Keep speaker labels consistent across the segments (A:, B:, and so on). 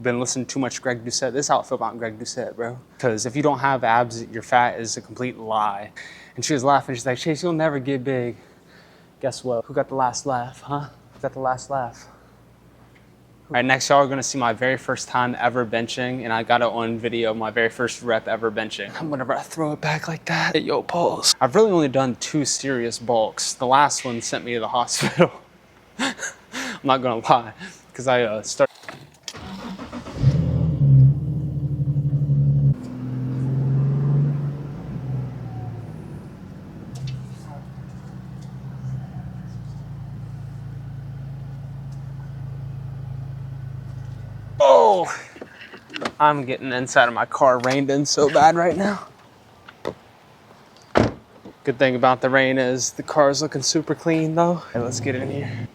A: Been listening to too much Greg Doucette. This is how I feel about Greg Doucette, bro. Because if you don't have abs, you're fat is a complete lie. And she was laughing. She's like, Chase, you'll never get big. Guess what? Who got the last laugh, huh? Who got the last laugh? All right, next y'all are gonna see my very first time ever benching, and I got it on video, my very first rep ever benching. Whenever I throw it back like that, hey, yo, pulse. I've really only done 2 serious bulks. The last one sent me to the hospital. I'm not gonna lie, because I started. Oh, I'm getting inside of my car rained in so bad right now. Good thing about the rain is the car's looking super clean though. Okay, let's get in here.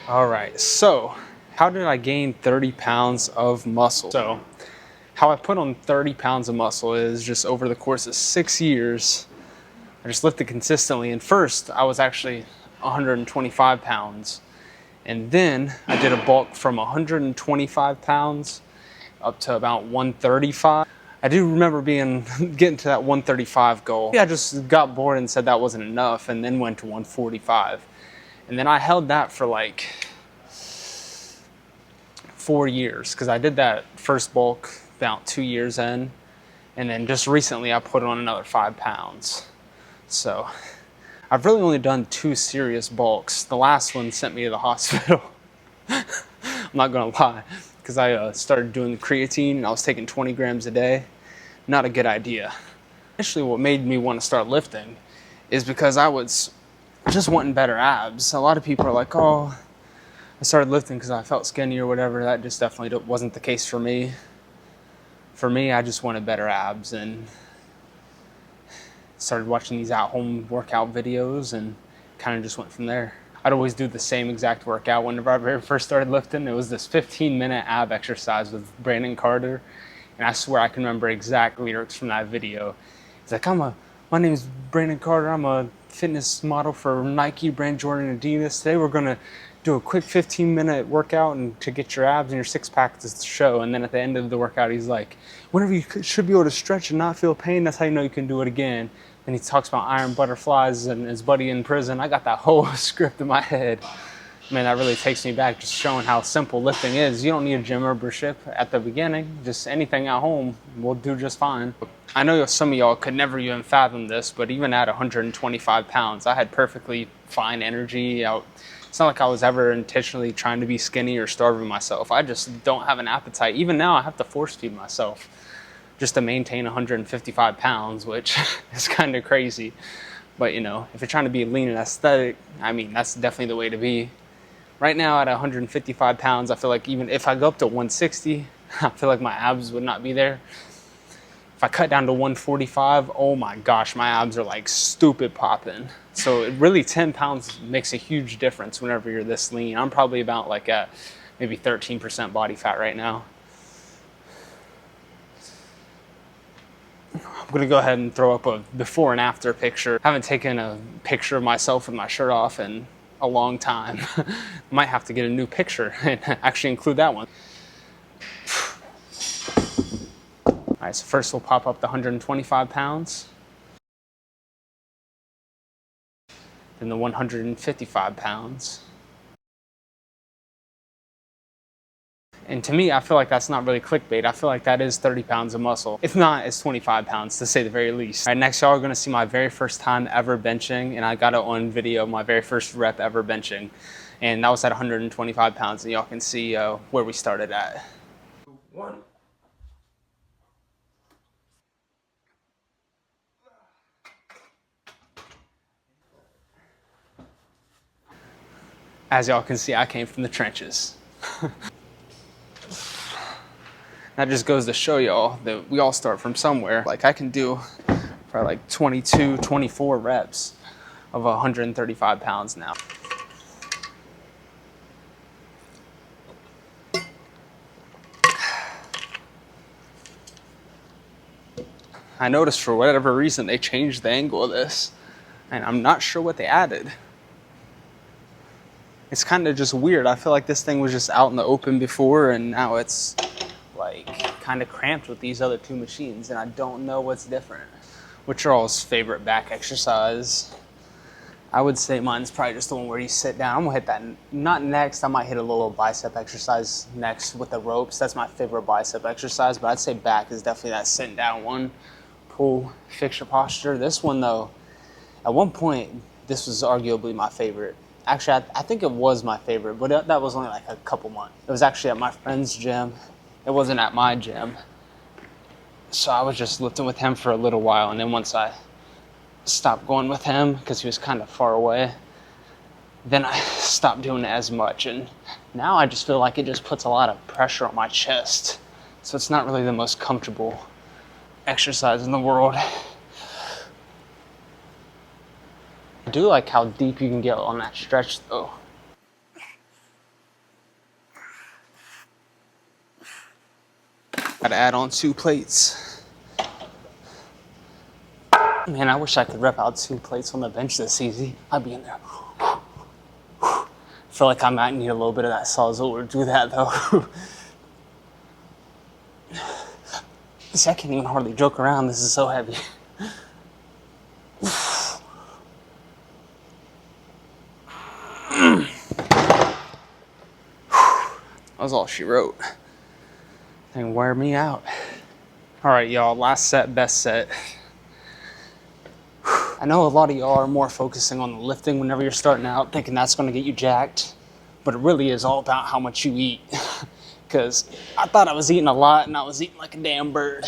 A: All right, so how did I gain 30 pounds of muscle? So how I put on 30 pounds of muscle is just over the course of 6 years, I just lifted consistently. And first I was actually 125 pounds. And then I did a bulk from 125 pounds up to about 135. I do remember getting to that 135 goal. I just got bored and said that wasn't enough and then went to 145. And then I held that for like 4 years because I did that first bulk about 2 years in. And then just recently I put on another 5 pounds. So I've really only done 2 serious bulks. The last one sent me to the hospital. I'm not gonna lie, because I started doing the creatine and I was taking 20 grams a day. Not a good idea. Initially what made me want to start lifting is because I was just wanting better abs. A lot of people are like, oh, I started lifting because I felt skinny or whatever. That just definitely wasn't the case for me. For me, I just wanted better abs and started watching these at-home workout videos and kind of just went from there. I'd always do the same exact workout whenever I very first started lifting. It was this 15-minute ab exercise with Brandon Carter, and I swear I can remember exact lyrics from that video. It's like, my name is Brandon Carter. I'm a fitness model for Nike, Brand Jordan, and Adidas. Today we're gonna do a quick 15-minute workout and to get your abs and your six-pack to show. And then at the end of the workout, he's like, whenever you should be able to stretch and not feel pain, that's how you know you can do it again. And he talks about iron butterflies and his buddy in prison. I got that whole script in my head. Man, that really takes me back, just showing how simple lifting is. You don't need a gym membership at the beginning. Just anything at home will do just fine. I know some of y'all could never even fathom this, but even at 125 pounds, I had perfectly fine energy. It's not like I was ever intentionally trying to be skinny or starving myself. I just don't have an appetite. Even now, I have to force feed myself just to maintain 155 pounds, which is kind of crazy. But you know, if you're trying to be lean and aesthetic, I mean, that's definitely the way to be. Right now at 155 pounds, I feel like even if I go up to 160, I feel like my abs would not be there. If I cut down to 145, oh my gosh, my abs are like stupid popping. So it really 10 pounds makes a huge difference whenever you're this lean. I'm probably about like at maybe 13% body fat right now. I'm gonna go ahead and throw up a before and after picture. I haven't taken a picture of myself with my shirt off in a long time. Might have to get a new picture and actually include that one. All right, so first we'll pop up the 125 pounds. Then the 155 pounds. And to me, I feel like that's not really clickbait. I feel like that is 30 pounds of muscle. If not, it's 25 pounds to say the very least. All right, next y'all are gonna see my very first time ever benching, and I got it on video, my very first rep ever benching. And that was at 125 pounds, and y'all can see where we started at. 1. As y'all can see, I came from the trenches. That just goes to show y'all that we all start from somewhere. Like I can do probably like 22, 24 reps of 135 pounds now. I noticed for whatever reason they changed the angle of this, and I'm not sure what they added. It's kind of just weird. I feel like this thing was just out in the open before, and now it's like kind of cramped with these other two machines, and I don't know what's different. What's your all's favorite back exercise? I would say mine's probably just the one where you sit down. I'm gonna hit that, not next, I might hit a little bicep exercise next with the ropes. That's my favorite bicep exercise, but I'd say back is definitely that sitting down one. Pull, fix your posture. This one though, at one point, this was arguably my favorite. Actually, I think it was my favorite, but that was only like a couple months. It was actually at my friend's gym. It wasn't at my gym. So I was just lifting with him for a little while, and then once I stopped going with him because he was kind of far away, then I stopped doing it as much, and now I just feel like it just puts a lot of pressure on my chest, so it's not really the most comfortable exercise in the world. I do like how deep you can get on that stretch though. Gotta add on 2 plates. Man, I wish I could rep out 2 plates on the bench this easy. I'd be in there. I feel like I might need a little bit of that sawzall to do that though. See, I can't even hardly joke around. This is so heavy. That was all she wrote. Thing wear me out. All right, y'all, last set, best set. I know a lot of y'all are more focusing on the lifting whenever you're starting out, thinking that's gonna get you jacked, but it really is all about how much you eat. Because I thought I was eating a lot and I was eating like a damn bird.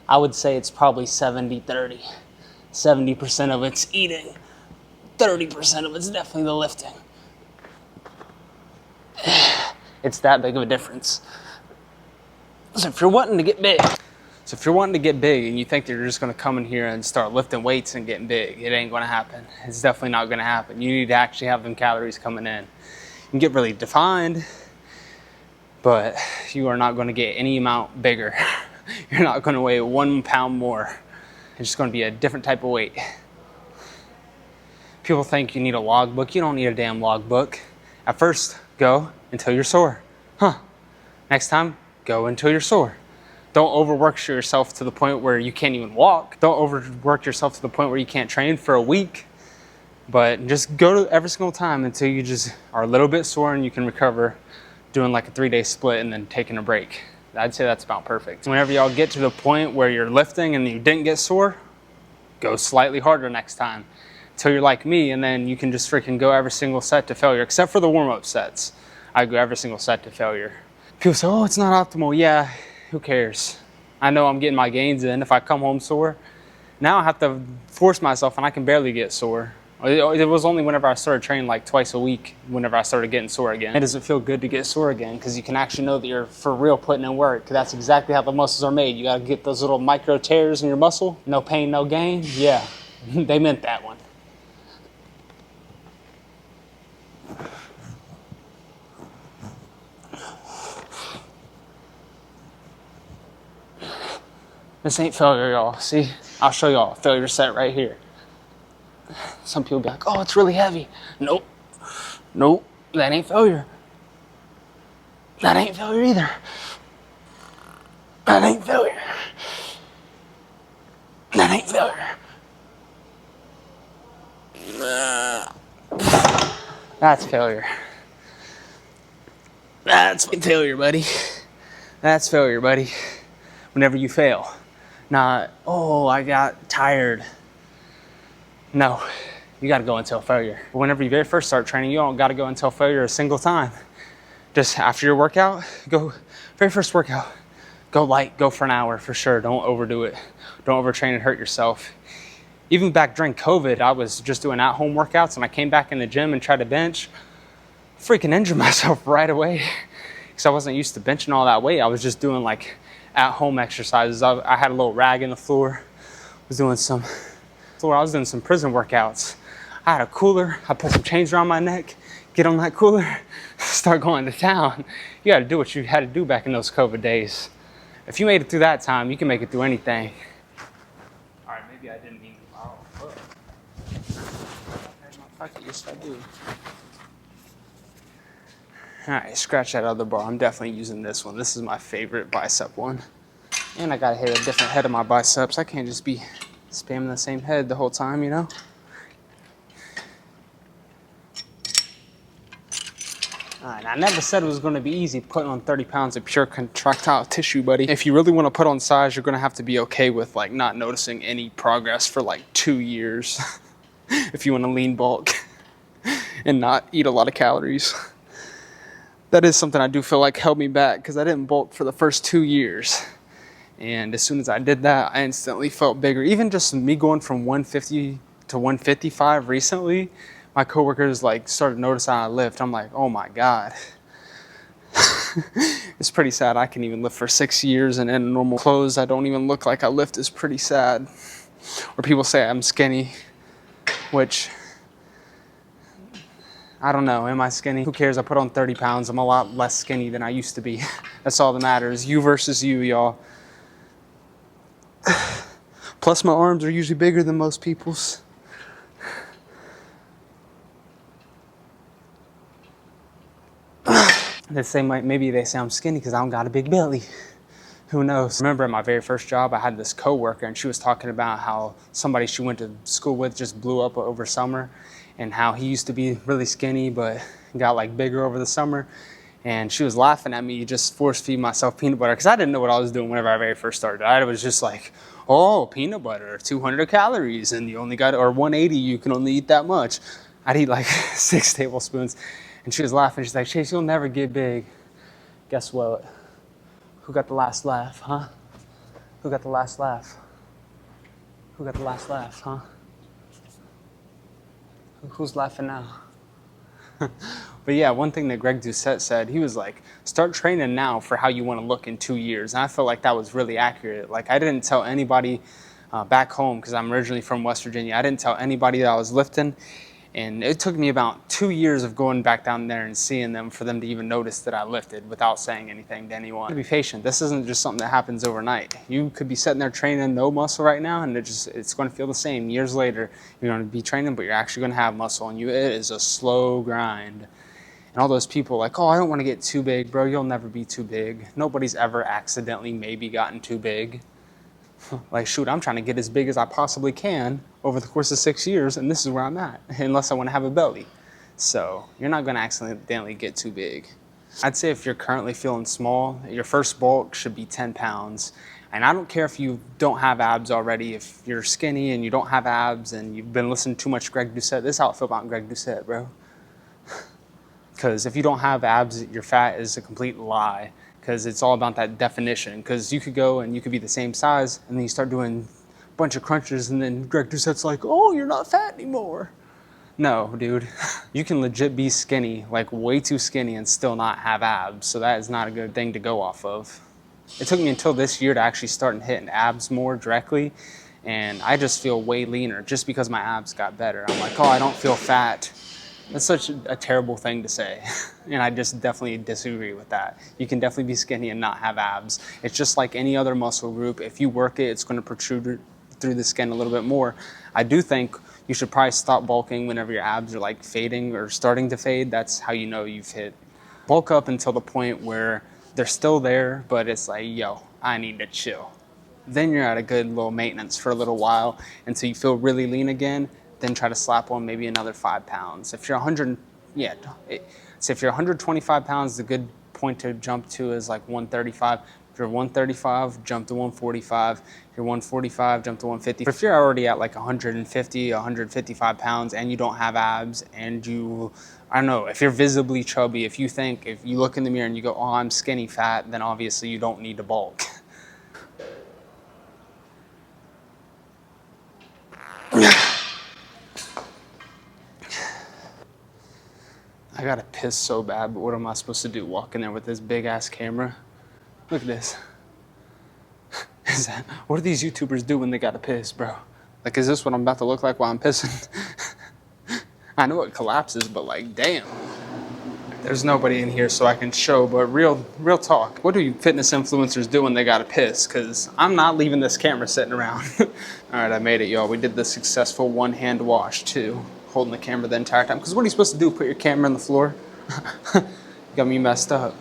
A: I would say it's probably 70-30. 70% of it's eating, 30% of it's definitely the lifting. It's that big of a difference. So if you're wanting to get big, and you think that you're just gonna come in here and start lifting weights and getting big, it ain't gonna happen. It's definitely not gonna happen. You need to actually have them calories coming in. You can get really defined, but you are not gonna get any amount bigger. You're not gonna weigh 1 pound more. It's just gonna be a different type of weight. People think you need a logbook. You don't need a damn logbook. At first, go until you're sore. Next time, go until you're sore. Don't overwork yourself to the point where you can't even walk. Don't overwork yourself to the point where you can't train for a week. But just go to every single time until you just are a little bit sore and you can recover, doing like a 3-day split and then taking a break. I'd say that's about perfect. Whenever y'all get to the point where you're lifting and you didn't get sore, go slightly harder next time until you're like me, and then you can just freaking go every single set to failure, except for the warm-up sets. I go every single set to failure. People say, oh, it's not optimal. Yeah, who cares? I know I'm getting my gains in. If I come home sore, now I have to force myself, and I can barely get sore. It was only whenever I started training like twice a week, whenever I started getting sore again. It doesn't feel good to get sore again because you can actually know that you're for real putting in work. That's exactly how the muscles are made. You gotta get those little micro tears in your muscle. No pain, no gain. Yeah, they meant that one. This ain't failure, y'all. See, I'll show y'all a failure set right here. Some people be like, oh, it's really heavy. Nope. Nope. That ain't failure. That ain't failure either. That ain't failure. That ain't failure. That's failure. That's failure, buddy. That's failure, buddy. Whenever you fail. Not, oh, I got tired. No, you got to go until failure. Whenever you very first start training, you don't got to go until failure a single time. Just after your workout, go, very first workout, go light, go for an hour for sure. Don't overdo it. Don't overtrain and hurt yourself. Even back during COVID, I was just doing at-home workouts and I came back in the gym and tried to bench. Freaking injured myself right away because I wasn't used to benching all that weight. I was just doing like at-home exercises. I had a little rag in the floor. I was doing some prison workouts. I had a cooler. I put some chains around my neck, get on that cooler, start going to town. You got to do what you had to do back in those COVID days. If you made it through that time, you can make it through anything. All right, maybe I didn't mean to borrow a foot. Fuck it, yes I do. Alright, scratch that other bar. I'm definitely using this one. This is my favorite bicep one. And I gotta hit a different head of my biceps. I can't just be spamming the same head the whole time, you know? Alright, I never said it was gonna be easy putting on 30 pounds of pure contractile tissue, buddy. If you really wanna put on size, you're gonna have to be okay with like not noticing any progress for like 2 years. If you wanna lean bulk and not eat a lot of calories. That is something I do feel like held me back because I didn't bulk for the first 2 years. And as soon as I did that, I instantly felt bigger. Even just me going from 150 to 155 recently, my coworkers like started noticing I lift. I'm like, oh my God. It's pretty sad. I can even lift for 6 years and in normal clothes, I don't even look like I lift. Is pretty sad. Or people say I'm skinny, which I don't know. Am I skinny? Who cares? I put on 30 pounds. I'm a lot less skinny than I used to be. That's all that matters. You versus you, y'all. Plus my arms are usually bigger than most people's. They say maybe they say I'm skinny because I don't got a big belly. Who knows? I remember at my very first job, I had this coworker and she was talking about how somebody she went to school with just blew up over summer and how he used to be really skinny but got like bigger over the summer. And she was laughing at me, just force feed myself peanut butter because I didn't know what I was doing whenever I very first started. I was just like, oh, peanut butter, 200 calories, and you only got, or 180, you can only eat that much. I'd eat like 6 tablespoons. And she was laughing. She's like, Chase, you'll never get big. Guess what? Who got the last laugh, huh? Who got the last laugh? Who got the last laugh, huh? Who's laughing now? But yeah, one thing that Greg Doucette said, he was like, start training now for how you want to look in 2 years. And I felt like that was really accurate. Like I didn't tell anybody back home, because I'm originally from West Virginia, I didn't tell anybody that I was lifting. And it took me about 2 years of going back down there and seeing them for them to even notice that I lifted without saying anything to anyone. Be patient. This isn't just something that happens overnight. You could be sitting there training no muscle right now and it's going to feel the same. Years later, you're going to be training, but you're actually going to have muscle, and it is a slow grind. And all those people like, oh, I don't want to get too big, bro. You'll never be too big. Nobody's ever accidentally maybe gotten too big. Like, shoot, I'm trying to get as big as I possibly can over the course of 6 years, and this is where I'm at, unless I want to have a belly. So you're not going to accidentally get too big. I'd say if you're currently feeling small, your first bulk should be 10 pounds. And I don't care if you don't have abs already. If you're skinny and you don't have abs and you've been listening to too much Greg Doucette, this is how I feel about Greg Doucette, bro. Because if you don't have abs, your fat is a complete lie. Because it's all about that definition. Because you could go and you could be the same size, and then you start doing a bunch of crunches, and then Greg Doucette's like, oh, you're not fat anymore. No, dude. You can legit be skinny, like way too skinny, and still not have abs. So that is not a good thing to go off of. It took me until this year to actually start hitting abs more directly. And I just feel way leaner just because my abs got better. I'm like, oh, I don't feel fat. That's such a terrible thing to say. And I just definitely disagree with that. You can definitely be skinny and not have abs. It's just like any other muscle group. If you work it, it's going to protrude through the skin a little bit more. I do think you should probably stop bulking whenever your abs are like fading or starting to fade. That's how you know you've hit. Bulk up until the point where they're still there, but it's like, yo, I need to chill. Then you're at a good little maintenance for a little while until you feel really lean again. Then try to slap on maybe another 5 pounds. If you're 125 pounds, the good point to jump to is like 135. If you're 135, jump to 145. If you're 145, jump to 150. If you're already at like 150, 155 pounds and you don't have abs and you, I don't know, if you're visibly chubby, if you look in the mirror and you go, oh, I'm skinny fat, then obviously you don't need to bulk. I gotta piss so bad, but what am I supposed to do? Walk in there with this big ass camera? Look at this. What do these YouTubers do when they gotta piss, bro? Like, is this what I'm about to look like while I'm pissing? I know it collapses, but like, damn. There's nobody in here so I can show, but real talk. What do fitness influencers do when they gotta piss? Because I'm not leaving this camera sitting around. All right, I made it, y'all. We did the successful one-hand wash, too. holding the camera the entire time. Because what are you supposed to do? Put your camera on the floor? Got me messed up.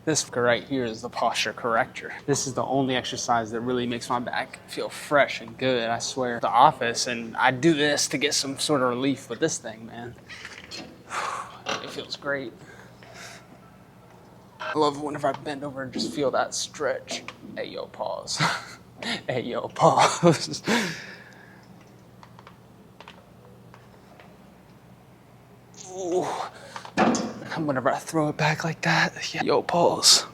A: This right here is the posture corrector. This is the only exercise that really makes my back feel fresh and good, I swear. The office, and I do this to get some sort of relief with this thing, man. It feels great. I love it whenever I bend over and just feel that stretch. Hey, yo, pause. Hey, yo, pause. Ooh. Whenever I throw it back like that, yeah. Yo, pause.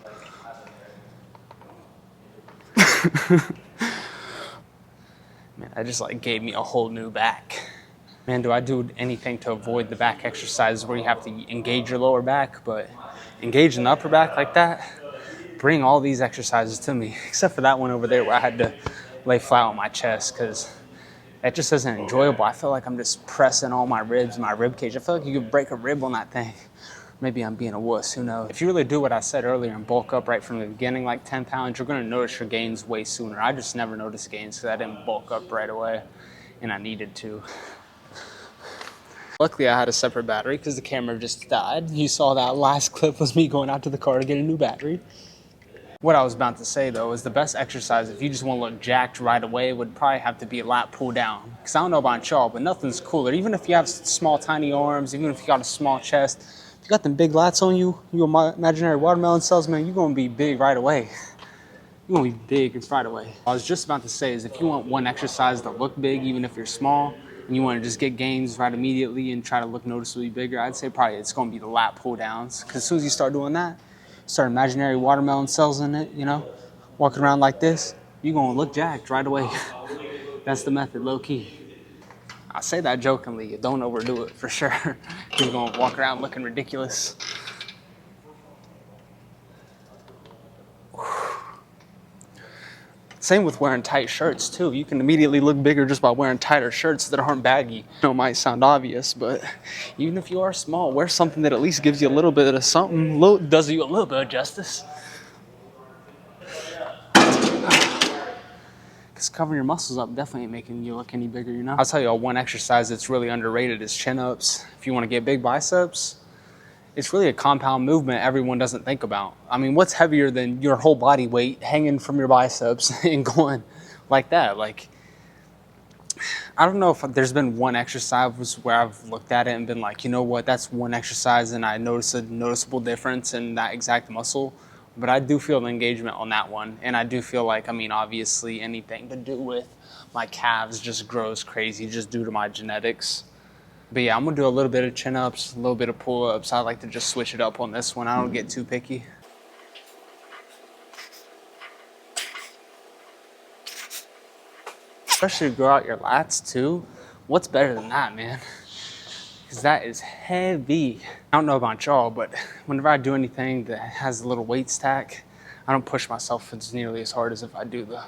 A: Man, that just like gave me a whole new back. Man, do I do anything to avoid the back exercises where you have to engage your lower back, but engage in the upper back like that? Bring all these exercises to me, except for that one over there where I had to lay flat on my chest, because that just isn't enjoyable. I feel like I'm just pressing all my ribs, my rib cage. I feel like you could break a rib on that thing. Maybe I'm being a wuss, who knows? If you really do what I said earlier and bulk up right from the beginning, like 10 pounds, you're gonna notice your gains way sooner. I just never noticed gains because I didn't bulk up right away, and I needed to. Luckily, I had a separate battery because the camera just died. You saw that last clip was me going out to the car to get a new battery. What I was about to say, though, is the best exercise, if you just want to look jacked right away, would probably have to be a lat pull down. Because I don't know about y'all, but nothing's cooler. Even if you have small, tiny arms, even if you got a small chest, if you got them big lats on you, you imaginary watermelon cells, man, you're going to be big right away. You're going to be big right away. I was just about to say is if you want one exercise to look big, even if you're small, and you want to just get gains right immediately and try to look noticeably bigger, I'd say probably it's going to be the lat pull downs. Because as soon as you start doing that, start imaginary watermelon cells in it, you know, walking around like this, you're going to look jacked right away. That's the method, low key. I say that jokingly, don't overdo it for sure. You're going to walk around looking ridiculous. Same with wearing tight shirts too. You can immediately look bigger just by wearing tighter shirts that aren't baggy. I know it might sound obvious, but even if you are small, wear something that at least gives you a little bit of something, does you a little bit of justice. Because covering your muscles up definitely ain't making you look any bigger, you know? I'll tell you all, one exercise that's really underrated is chin-ups. If you want to get big biceps, it's really a compound movement everyone doesn't think about. I mean, what's heavier than your whole body weight hanging from your biceps and going like that? Like, I don't know if there's been one exercise where I've looked at it and been like, you know what, that's one exercise and I notice a noticeable difference in that exact muscle. But I do feel the engagement on that one. And I do feel like, I mean, obviously anything to do with my calves just grows crazy just due to my genetics. But yeah, I'm gonna do a little bit of chin-ups, a little bit of pull-ups. I like to just switch it up on this one. I don't get too picky. Especially to grow out your lats too. What's better than that, man? Because that is heavy. I don't know about y'all, but whenever I do anything that has a little weight stack, I don't push myself as nearly as hard as if I do the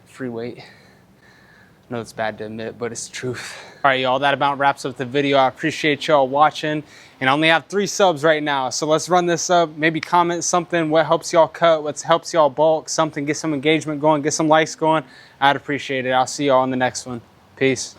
A: free weight. I know it's bad to admit, but it's the truth. All right, y'all, that about wraps up the video. I appreciate y'all watching. And I only have 3 subs right now. So let's run this up. Maybe comment something, what helps y'all cut, what helps y'all bulk, something, get some engagement going, get some likes going. I'd appreciate it. I'll see y'all in the next one. Peace.